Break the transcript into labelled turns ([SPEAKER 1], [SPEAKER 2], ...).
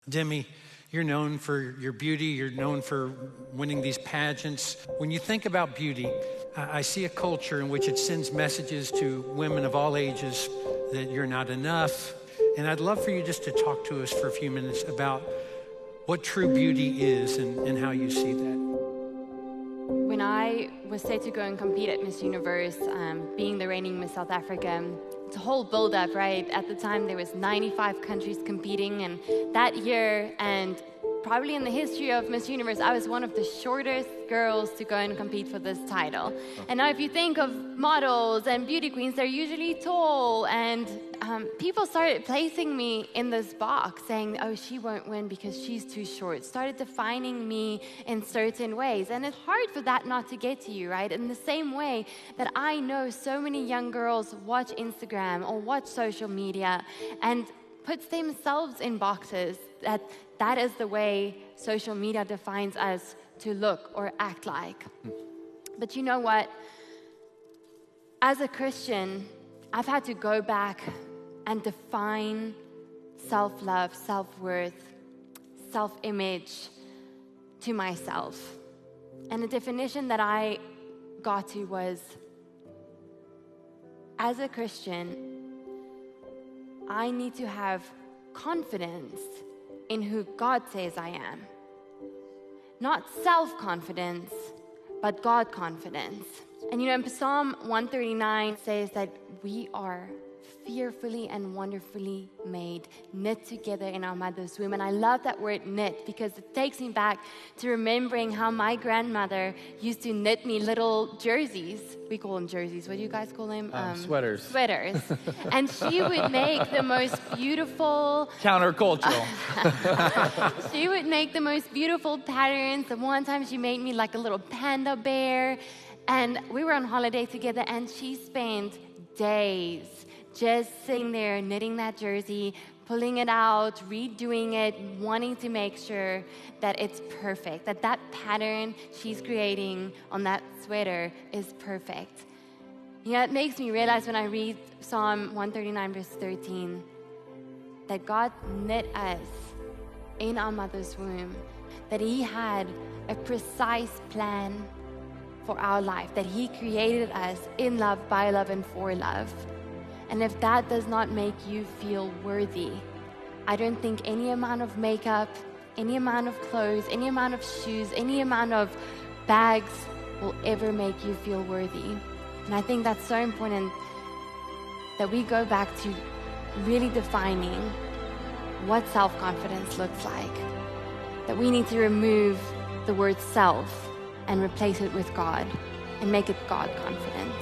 [SPEAKER 1] Demi, you're known for your beauty. You're known for winning these pageants. When you think about beauty, I see a culture in which it sends messages to women of all ages that you're not enough. And I'd love for you just to talk to us for a few minutes about what true beauty is and how you see that.
[SPEAKER 2] When I was set to go and compete at Miss Universe, being the reigning Miss South Africa, it's a whole build-up, right? At the time, there was 95 countries competing, and that year, and probably in the history of Miss Universe, I was one of the shortest girls to go and compete for this title. And now if you think of models and beauty queens, they're usually tall, and people started placing me in this box, saying, oh, she won't win because she's too short, started defining me in certain ways. And it's hard for that not to get to you, right? In the same way that I know so many young girls watch Instagram or watch social media and puts themselves in boxes, that is the way social media defines us to look or act like. But you know what? As a Christian, I've had to go back and define self-love, self-worth, self-image to myself. And the definition that I got to was, as a Christian, I need to have confidence in who God says I am. Not self-confidence, but God confidence. And you know, Psalm 139 says that we are fearfully and wonderfully made, knit together in our mother's womb. And I love that word knit because it takes me back to remembering how my grandmother used to knit me little jerseys. We call them jerseys. What do you guys call them?
[SPEAKER 3] Sweaters.
[SPEAKER 2] Sweaters. And she would make the most beautiful...
[SPEAKER 3] Countercultural.
[SPEAKER 2] She would make the most beautiful patterns. And one time she made me like a little panda bear. And we were on holiday together, and she spent days just sitting there knitting that jersey, pulling it out, redoing it, wanting to make sure that it's perfect, that that pattern she's creating on that sweater is perfect. You know, it makes me realize when I read Psalm 139 verse 13 that God knit us in our mother's womb, that He had a precise plan for our life, that He created us in love, by love, and for love. And if that does not make you feel worthy, I don't think any amount of makeup, any amount of clothes, any amount of shoes, any amount of bags will ever make you feel worthy. And I think that's so important that we go back to really defining what self-confidence looks like. That we need to remove the word self and replace it with God and make it God confidence.